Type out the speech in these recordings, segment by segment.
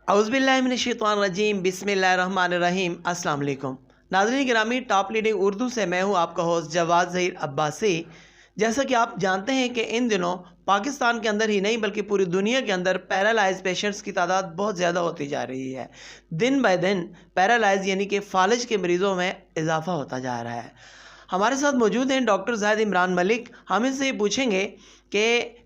औज़ुबिल्लाहिमिनश्शैतानिर्रजीम बिस्मिल्लाहिर्रहमानिर्रहीम अस्सलाम वालेकुम। नाज़रीन गिरामी, टॉप लीडिंग उर्दू से मैं हूँ आपका होस्ट जवाद ज़हीर अब्बासी। जैसा कि आप जानते हैं कि इन दिनों पाकिस्तान के अंदर ही नहीं बल्कि पूरी दुनिया के अंदर पैरालाइज पेशेंट्स की तादाद बहुत ज़्यादा होती जा रही है। दिन ब दिन पैरालाइज यानी कि फालिज के मरीज़ों में इजाफ़ा होता जा रहा है। हमारे साथ मौजूद हैं डॉक्टर ज़ाहिद इमरान मलिक। हम इनसे ये पूछेंगे कि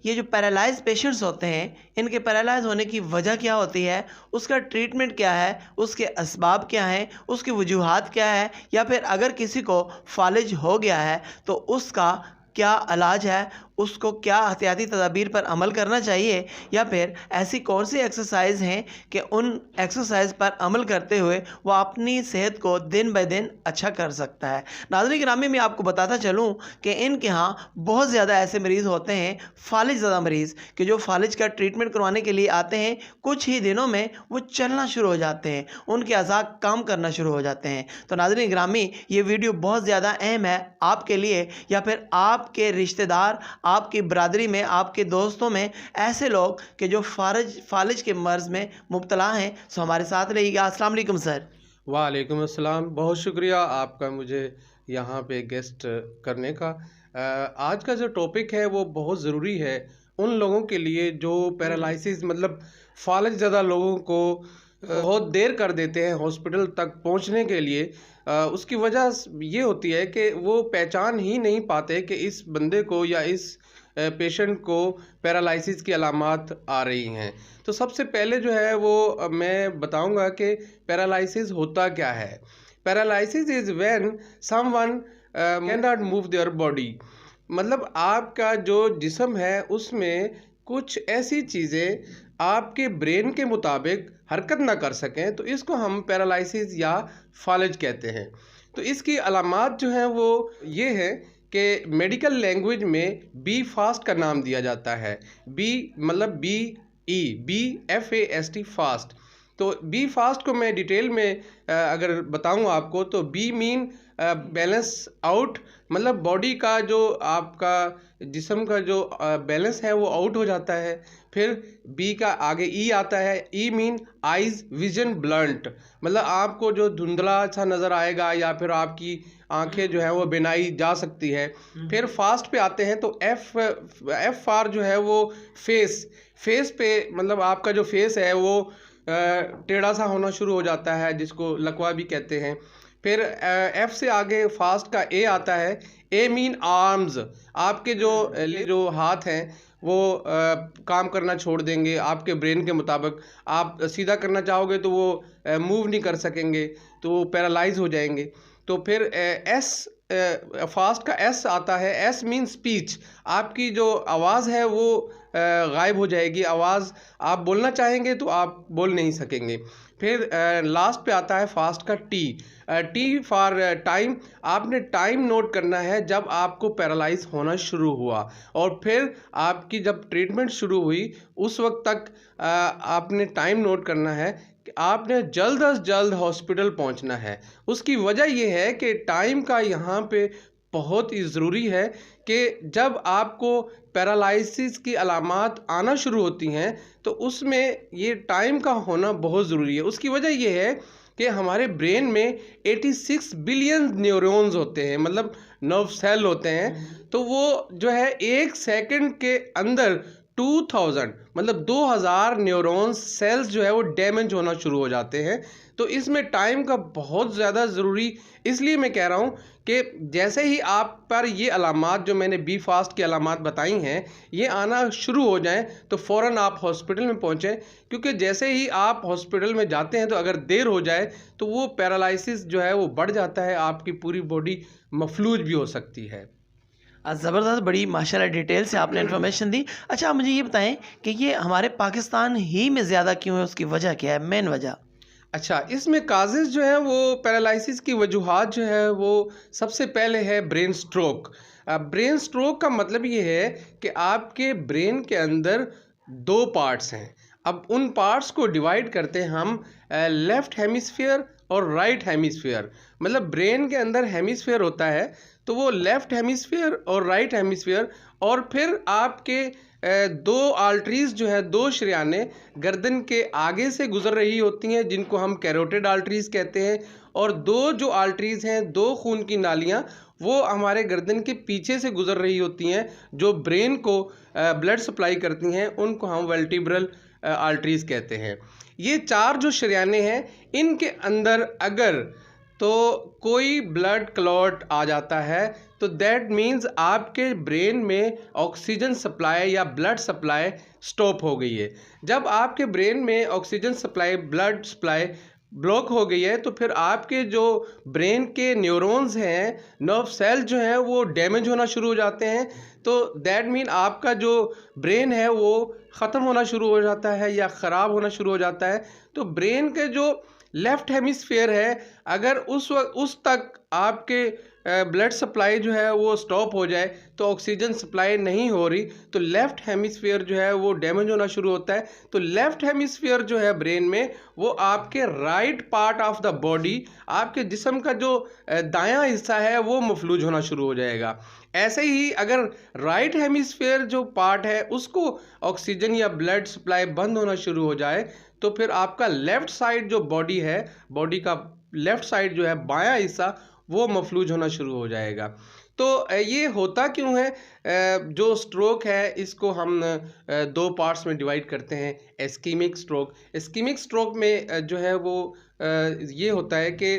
ये जो पैरालाइज पेशेंट्स होते हैं, इनके पैरालाइज होने की वजह क्या होती है, उसका ट्रीटमेंट क्या है, उसके असबाब क्या हैं, उसकी वजूहात क्या है, या फिर अगर किसी को फालिज हो गया है तो उसका क्या इलाज है, उसको क्या एहतियाती तदाबीर पर अमल करना चाहिए, या फिर ऐसी कौन सी एक्सरसाइज हैं कि उन एक्सरसाइज पर अमल करते हुए वह अपनी सेहत को दिन ब दिन अच्छा कर सकता है। नाज़रीन ग्रामी, मैं आपको बताता चलूँ कि इनके यहाँ बहुत ज़्यादा ऐसे मरीज़ होते हैं, फालिज ज़्यादा मरीज़, कि जो फालिज का ट्रीटमेंट करवाने के लिए आते हैं, कुछ ही दिनों में वो चलना शुरू हो जाते हैं, उनके अज़ा काम करना शुरू हो जाते हैं। तो नाज़रीन ग्रामी, ये वीडियो बहुत ज़्यादा अहम है आपके लिए, या फिर आपके रिश्तेदार, आपकी बरादरी में, आपके दोस्तों में ऐसे लोग कि जो फालिज के मर्ज़ में मुब्तला हैं। सो हमारे साथ रहिएगा। अस्सलाम वालेकुम सर। वालेकुम अस्सलाम। बहुत शुक्रिया आपका मुझे यहाँ पे गेस्ट करने का। आज का जो टॉपिक है वो बहुत ज़रूरी है उन लोगों के लिए जो पैरालिसिस मतलब फालिज ज़्यादा लोगों को बहुत देर कर देते हैं हॉस्पिटल तक पहुँचने के लिए। उसकी वजह ये होती है कि वो पहचान ही नहीं पाते कि इस बंदे को या इस पेशेंट को पैरालिसिस की अलामात आ रही हैं। तो सबसे पहले जो है वो मैं बताऊंगा कि पैरालिसिस होता क्या है। Paralysis is when someone can not move their body, मतलब आपका जो जिस्म है उसमें कुछ ऐसी चीज़ें आपके ब्रेन के मुताबिक हरकत ना कर सकें, तो इसको हम पैरालिसिस या फालिज कहते हैं। तो इसकी अलामात जो हैं वो ये है कि मेडिकल लैंग्वेज में बी फास्ट का नाम दिया जाता है। बी मतलब BFAST फास्ट। तो बी फास्ट को मैं डिटेल में अगर बताऊं आपको तो बी मीन बैलेंस आउट, मतलब बॉडी का जो आपका जिस्म का जो बैलेंस है वो आउट हो जाता है। फिर बी का आगे ई आता है। ई मीन आइज विजन ब्लंट, मतलब आपको जो धुंधला सा नज़र आएगा या फिर आपकी आंखें जो है वो बिनाई जा सकती है। फिर फास्ट पे आते हैं तो एफ फार जो है वो फेस पे, मतलब आपका जो फेस है वो टेढ़ा सा होना शुरू हो जाता है, जिसको लकवा भी कहते हैं। फिर एफ से आगे फास्ट का ए आता है। ए मीन आर्म्स, आपके जो हाथ हैं वो काम करना छोड़ देंगे आपके ब्रेन के मुताबिक। आप सीधा करना चाहोगे तो वो मूव नहीं कर सकेंगे, तो वो पैरालाइज हो जाएंगे। तो फिर एस फास्ट का एस आता है। एस मीन स्पीच, आपकी जो आवाज़ है वो गायब हो जाएगी, आवाज़ आप बोलना चाहेंगे तो आप बोल नहीं सकेंगे। फिर लास्ट पे आता है फास्ट का टी फॉर टाइम। आपने टाइम नोट करना है जब आपको पैरालाइज होना शुरू हुआ, और फिर आपकी जब ट्रीटमेंट शुरू हुई उस वक्त तक आपने टाइम नोट करना है कि आपने जल्द अज जल्द हॉस्पिटल पहुंचना है। उसकी वजह यह है कि टाइम का यहाँ पे बहुत ही ज़रूरी है कि जब आपको पैरालिसिस की अलामात आना शुरू होती हैं तो उसमें ये टाइम का होना बहुत ज़रूरी है। उसकी वजह यह है कि हमारे ब्रेन में 86 बिलियन न्यूरॉन्स होते हैं, मतलब नर्व सेल होते हैं। तो वो जो है एक सेकंड के अंदर 2000 मतलब 2000 न्यूरॉन्स सेल्स जो है वो डैमेज होना शुरू हो जाते हैं। तो इसमें टाइम का बहुत ज़्यादा ज़रूरी, इसलिए मैं कह रहा हूँ कि जैसे ही आप पर ये अलामात जो मैंने बी फास्ट की अलामात बताई हैं ये आना शुरू हो जाएं तो फ़ौरन आप हॉस्पिटल में पहुँचें, क्योंकि जैसे ही आप हॉस्पिटल में जाते हैं तो अगर देर हो जाए तो वो पैरालिसिस जो है वो बढ़ जाता है, आपकी पूरी बॉडी मफलूज भी हो सकती है। ज़बरदस्त, बड़ी माशाल्लाह डिटेल से आपने इन्फॉर्मेशन दी। अच्छा, आप मुझे ये बताएं कि ये हमारे पाकिस्तान ही में ज़्यादा क्यों है, उसकी वजह क्या है, मेन वजह? अच्छा, इसमें काजेज़ जो है वो पैरालिसिस की वजूहात जो है वो सबसे पहले है ब्रेन स्ट्रोक। ब्रेन स्ट्रोक का मतलब ये है कि आपके ब्रेन के अंदर दो पार्ट्स हैं। अब उन पार्ट्स को डिवाइड करते हैं हम लेफ़्ट हेमिस्फीयर और राइट हेमिस्फीयर। मतलब ब्रेन के अंदर हेमिस्फीयर होता है, तो वो लेफ़्ट हेमिस्फीयर और राइट हेमिस्फीयर, और फिर आपके दो आर्टरीज़ जो है, दो शरेयानें गर्दन के आगे से गुजर रही होती हैं जिनको हम कैरोटिड आर्टरीज़ कहते हैं, और दो जो आर्टरीज़ हैं, दो खून की नालियाँ, वो हमारे गर्दन के पीछे से गुजर रही होती हैं जो ब्रेन को ब्लड सप्लाई करती हैं, उनको हम वर्टिब्रल आर्टरीज़ कहते हैं। ये चार जो शरेयानें हैं, इनके अंदर अगर तो कोई ब्लड क्लॉट आ जाता है तो दैट मीन्स आपके ब्रेन में ऑक्सीजन सप्लाई या ब्लड सप्लाई स्टॉप हो गई है। जब आपके ब्रेन में oxygen supply, blood supply block हो गई है तो फिर आपके जो ब्रेन के न्यूरॉन्स हैं, नर्व सेल जो हैं, वो डैमेज होना शुरू हो जाते हैं। तो दैट मीन आपका जो ब्रेन है वो ख़त्म होना शुरू हो जाता है या ख़राब होना शुरू हो जाता है। तो ब्रेन के जो लेफ़्ट हेमिस्फीयर है, अगर उस तक आपके ब्लड सप्लाई जो है वो स्टॉप हो जाए, तो ऑक्सीजन सप्लाई नहीं हो रही, तो लेफ़्ट हेमिस्फीयर जो है वो डैमेज होना शुरू होता है। तो लेफ़्ट हेमिस्फीयर जो है ब्रेन में, वो आपके right part of the body, आपके जिस्म का जो दायां हिस्सा है वो मफलूज होना शुरू हो जाएगा। ऐसे ही अगर राइट हेमिस्फीयर जो पार्ट है उसको ऑक्सीजन या ब्लड सप्लाई बंद होना शुरू हो जाए, तो फिर आपका लेफ़्ट साइड जो बॉडी है, बॉडी का लेफ़्ट साइड जो है, बायां हिस्सा, वो मफलूज होना शुरू हो जाएगा। तो ये होता क्यों है? जो स्ट्रोक है इसको हम दो पार्ट्स में डिवाइड करते हैं। इस्कीमिक स्ट्रोक, इस्कीमिक स्ट्रोक में जो है वो ये होता है कि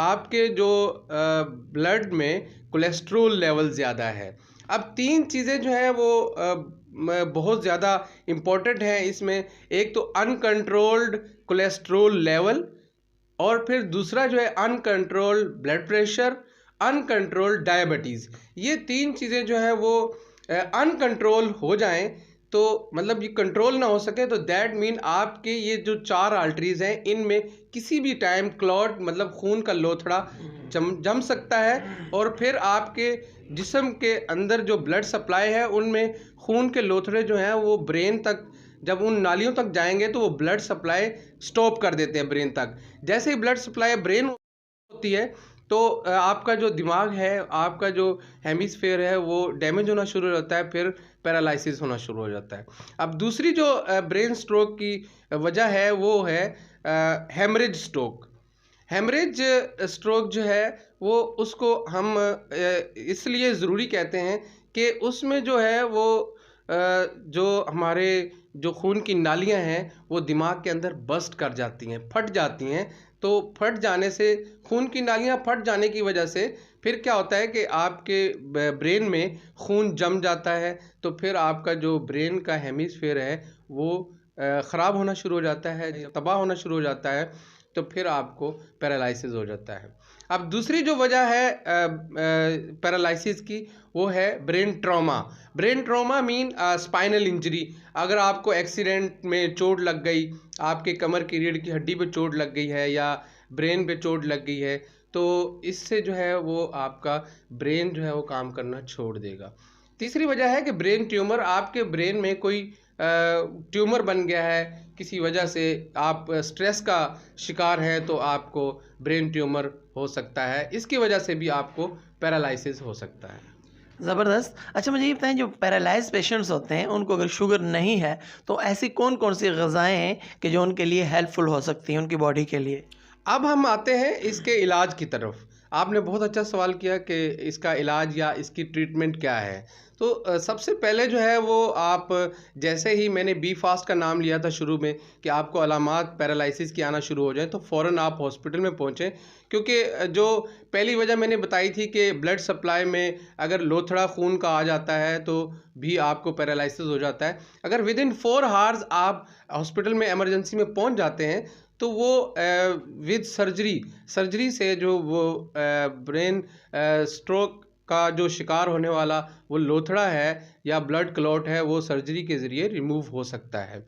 आपके जो ब्लड में कोलेस्ट्रोल लेवल ज़्यादा है। अब तीन चीज़ें जो हैं वो बहुत ज़्यादा इम्पोर्टेंट हैं इसमें। एक तो अनकंट्रोल्ड कोलेस्ट्रोल लेवल, और फिर दूसरा जो है uncontrolled blood pressure, uncontrolled diabetes. ये तीन चीज़ें जो हैं वो अनकंट्रोल हो जाएं, तो मतलब ये कंट्रोल ना हो सके, तो दैट मीन आपके ये जो चार आर्टरीज़ हैं इनमें किसी भी टाइम क्लॉट, मतलब खून का लोथड़ा जम सकता है, और फिर आपके जिस्म के अंदर जो ब्लड सप्लाई है उनमें खून के लोथड़े जो हैं वो ब्रेन तक, जब उन नालियों तक जाएंगे तो वो ब्लड सप्लाई स्टॉप कर देते हैं ब्रेन तक। जैसे ही ब्लड सप्लाई ब्रेन होती है तो आपका जो दिमाग है, आपका जो हेमिस्फीयर है, वो डैमेज होना शुरू हो जाता है, फिर पैरालिसिस होना शुरू हो जाता है। अब दूसरी जो ब्रेन स्ट्रोक की वजह है वो है हेमरेज स्ट्रोक। हेमरेज स्ट्रोक जो है वो, उसको हम इसलिए ज़रूरी कहते हैं कि उसमें जो है वो जो हमारे जो खून की नालियां हैं वो दिमाग के अंदर बस्ट कर जाती हैं, फट जाती हैं। तो फट जाने से, खून की नालियां फट जाने की वजह से फिर क्या होता है कि आपके ब्रेन में खून जम जाता है, तो फिर आपका जो ब्रेन का हेमिस्फीयर है वो ख़राब होना शुरू हो जाता है, तबाह होना शुरू हो जाता है, तो फिर आपको पैरालिसिस हो जाता है। अब दूसरी जो वजह है पैरालिसिस की, वो है brain trauma. Brain trauma mean spinal injury. अगर आपको एक्सीडेंट में चोट लग गई, आपके कमर की रीढ़ की हड्डी पे चोट लग गई है या ब्रेन पे चोट लग गई है, तो इससे जो है वो आपका ब्रेन जो है वो काम करना छोड़ देगा। तीसरी वजह है कि ब्रेन ट्यूमर, आपके ब्रेन में कोई ट्यूमर बन गया है किसी वजह से, आप स्ट्रेस का शिकार हैं, तो आपको ब्रेन ट्यूमर हो सकता है। इसकी वजह से भी आपको पैरालिसिस हो सकता है। ज़बरदस्त। अच्छा, मुझे ये बताएं, जो पैरालाइज पेशेंट्स होते हैं उनको अगर शुगर नहीं है तो ऐसी कौन कौन सी ग़िज़ाएँ हैं कि जो उनके लिए हेल्पफुल हो सकती हैं उनकी बॉडी के लिए? अब हम आते हैं इसके इलाज की तरफ। आपने बहुत अच्छा सवाल किया कि इसका इलाज या इसकी ट्रीटमेंट क्या है। तो सबसे पहले जो है वो, आप जैसे ही मैंने बी फास्ट का नाम लिया था शुरू में कि आपको अलामात पैरालिसिस की आना शुरू हो जाए, तो फ़ौरन आप हॉस्पिटल में पहुँचें, क्योंकि जो पहली वजह मैंने बताई थी कि ब्लड सप्लाई में अगर लोथड़ा खून का आ जाता है तो भी आपको पैरालिसिस हो जाता है। अगर विद इन 4 आवर्स आप हॉस्पिटल में इमरजेंसी में पहुँच जाते हैं, तो वो विद सर्जरी से जो वो ब्रेन स्ट्रोक का जो शिकार होने वाला वो लोथड़ा है या ब्लड क्लॉट है, वो सर्जरी के ज़रिए रिमूव हो सकता है।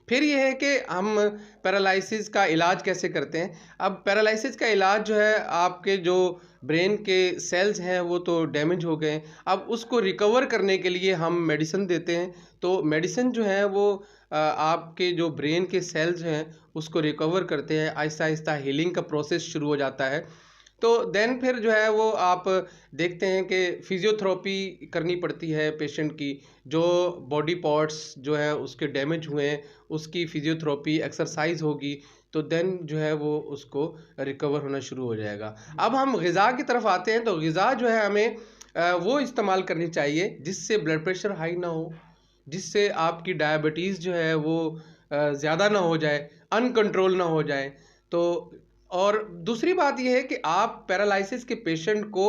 फिर ये है कि हम पैरालिसिस का इलाज कैसे करते हैं। अब पैरालिसिस का इलाज जो है, आपके जो ब्रेन के सेल्स हैं वो तो डैमेज हो गए, अब उसको रिकवर करने के लिए हम मेडिसिन देते हैं। तो मेडिसिन जो है वो आपके जो ब्रेन के सेल्स हैं उसको रिकवर करते हैं, आहिस्ता आहिस्ता हीलिंग का प्रोसेस शुरू हो जाता है। तो देन फिर जो है वो आप देखते हैं कि फिजियोथेरेपी करनी पड़ती है पेशेंट की, जो बॉडी पार्ट्स जो है उसके डैमेज हुए हैं उसकी फिजियोथेरेपी एक्सरसाइज होगी, तो देन जो है वो उसको रिकवर होना शुरू हो जाएगा। अब हम ग़िज़ा की तरफ आते हैं, तो ग़िज़ा जो है हमें वो इस्तेमाल करनी चाहिए जिससे ब्लड प्रेशर हाई ना हो, जिससे आपकी डायबिटीज़ जो है वो ज़्यादा ना हो जाए, अनकंट्रोल ना हो जाए। तो और दूसरी बात ये है कि आप पैरालिसिस के पेशेंट को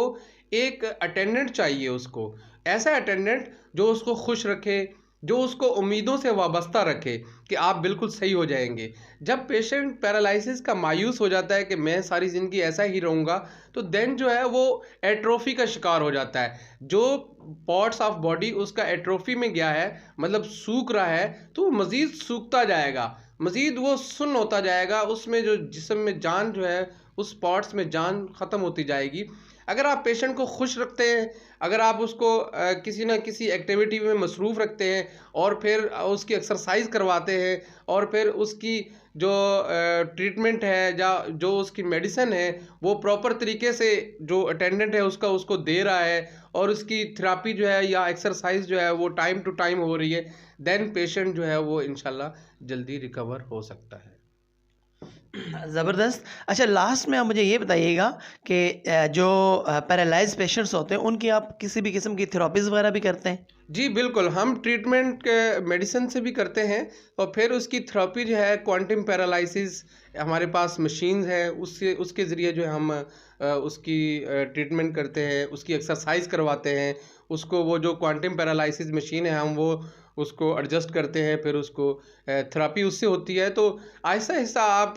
एक अटेंडेंट चाहिए, उसको ऐसा अटेंडेंट जो उसको खुश रखे, जो उसको उम्मीदों से वाबस्ता रखे कि आप बिल्कुल सही हो जाएंगे। जब पेशेंट पैरालिसिस का मायूस हो जाता है कि मैं सारी ज़िंदगी ऐसा ही रहूँगा, तो देन जो है वो एट्रोफी का शिकार हो जाता है। जो पार्ट्स ऑफ बॉडी उसका एट्रोफी में गया है, मतलब सूख रहा है, तो वो मज़ीद सूखता जाएगा, मज़ीद वो सुन्न होता जाएगा, उसमें जो जिस्म में जान जो है उस पार्ट्स में जान ख़त्म होती जाएगी। अगर आप पेशेंट को खुश रखते हैं, अगर आप उसको किसी न किसी एक्टिविटी में मसरूफ़ रखते हैं और फिर उसकी एक्सरसाइज करवाते हैं और फिर उसकी जो ट्रीटमेंट है या जो उसकी मेडिसिन है वो प्रॉपर तरीके से जो अटेंडेंट है उसका उसको दे रहा है और उसकी थेरेपी जो है या एक्सरसाइज जो है वो टाइम टू टाइम हो रही है, देन पेशेंट जो है वो इंशाल्लाह जल्दी रिकवर हो सकता है। ज़बरदस्त। अच्छा, लास्ट में आप मुझे ये बताइएगा कि जो पैरालाइज पेशेंट्स होते हैं उनकी आप किसी भी किस्म की थेरेपीज़ वगैरह भी करते हैं? जी बिल्कुल, हम ट्रीटमेंट मेडिसिन से भी करते हैं और फिर उसकी थेरेपी जो है क्वांटम पैरालिसिस, हमारे पास मशीन्स है, उससे उसके ज़रिए जो है हम उसकी ट्रीटमेंट करते हैं, उसकी एक्सरसाइज करवाते हैं, उसको वो जो क्वांटम पैरालिसिस मशीन है हम वो उसको एडजस्ट करते हैं, फिर उसको थेरेपी उससे होती है। तो आहिस्ता-आहिस्ता आप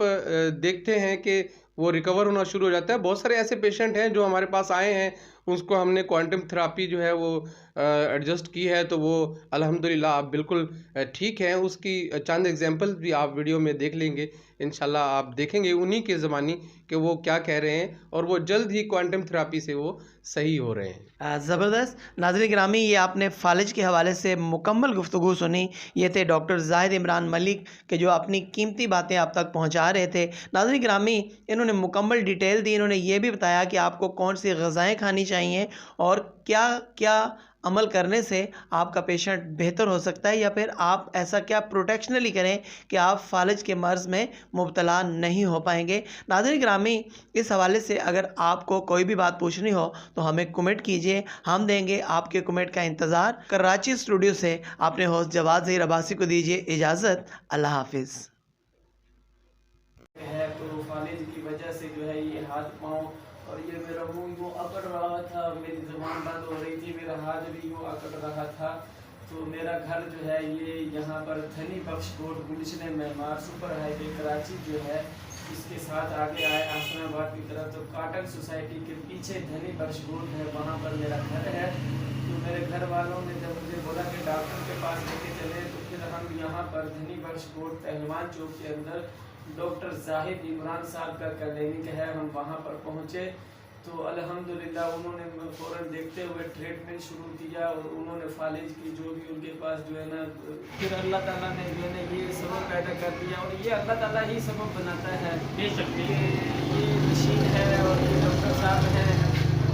देखते हैं कि वो रिकवर होना शुरू हो जाता है। बहुत सारे ऐसे पेशेंट हैं जो हमारे पास आए हैं, उसको हमने क्वांटम थेरेपी जो है वो एडजस्ट की है, तो वो अल्हम्दुलिल्लाह आप बिल्कुल ठीक हैं। उसकी चंद एग्जांपल्स भी आप वीडियो में देख लेंगे, इंशाल्लाह आप देखेंगे उन्हीं की ज़बानी कि वो क्या कह रहे हैं और वो जल्द ही क्वांटम थेरेपी से वो सही हो रहे हैं। ज़बरदस्त। नाज़रीन गिरामी, ये आपने फ़ालिज के हवाले से मुकम्मल गुफ्तगू सुनी। ये थे डॉक्टर ज़ाहिद इमरान मलिक के जो अपनी कीमती बातें आप तक पहुंचा रहे थे। नाज़रीन गिरामी, इन्होंने मुकम्मल डिटेल दी, इन्होंने ये भी बताया कि आपको कौन सी ग़िज़ाएँ खानी चाहिए और क्या क्या अमल करने से आपका पेशेंट बेहतर हो सकता है, या फिर आप ऐसा क्या प्रोटेक्शनली करें कि आप फ़ालिज के मर्ज़ में मुब्तला नहीं हो पाएंगे। नाज़रीन गिरामी, इस हवाले से अगर आपको कोई भी बात पूछनी हो तो हमें कमेंट कीजिए, हम देंगे आपके कमेंट का इंतज़ार। कराची स्टूडियो से अपने होस्ट जवाद ज़हीर अब्बासी को दीजिए इजाज़त। अल्लाह हाफिज़। है तो फालिज की वजह से जो है ये हाथ पाँव और ये मेरा मुंह वो अकड़ रहा था, मेरी ज़ुबान बंद हो रही थी, मेरा हाथ भी वो अकड़ रहा था। तो मेरा घर जो है ये यहाँ पर धनी बख्श रोड गुलशन मेहमार सुपर हाईवे कराची जो है इसके साथ आगे आए आसनाबाद की तरफ, तो काटन सोसाइटी के पीछे धनी बख्श रोड है, वहाँ पर मेरा घर है। तो मेरे घर वालों ने जब मुझे बोला कि डॉक्टर के पास लेके चले, तो फिर हम यहाँ पर धनी बख्श रोड पहलवान चौक के अंदर डॉक्टर ज़ाहिद इमरान साहब का क्लिनिक है, हम वहाँ पर पहुँचे। तो अल्हम्दुलिल्लाह उन्होंने फ़ौरन देखते हुए ट्रीटमेंट शुरू किया और उन्होंने फालिज की जो भी उनके पास जो है ना, फिर अल्लाह ताला ने जो है ना ये सबब पैदा कर दिया और ये अल्लाह ताला ही सबब बनाता है। बेशक ये मशीन है और ये डॉक्टर साहब हैं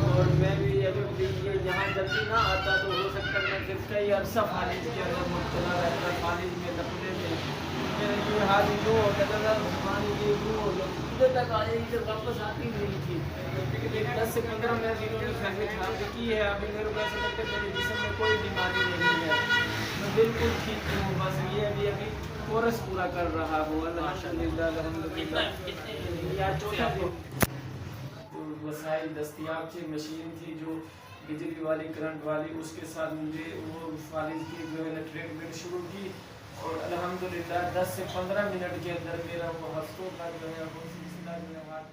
और मैं भी अभी ये यहाँ जल्दी ना आता तो हो सकता है मैं फिर कई अरसा फालिज के अंदर मुब्तला रहता, फालिज में लपने में मेरा ये हाथ यूँ हो जाता था, पानी ये यूँ हो जाता, इधर तक आ जाएगी तो वापस आती नहीं थी। लेकिन 10 से 15 मिनट इन्होंने फिजियोथेरेपी की है, अभी मेरे को ऐसा लगता है मेरे जिस्म में कोई बीमारी नहीं है, मैं बिल्कुल ठीक हूँ। बस ये अभी कोर्स पूरा कर रहा हूँ अल्हम्दुलिल्लाह अल्हम्दुलिल्लाह। या चौथा दिन तो वसाइल दस्तियाब थी, मशीन थी जो बिजली वाली करंट वाली, उसके साथ मुझे वो फालिज की जो है ना ट्रीटमेंट शुरू की और अल्हम्दुलिल्लाह 10 से 15 मिनट के अंदर मेरा वो हफ्तों का जो है वो सिलसिला जो है हाथ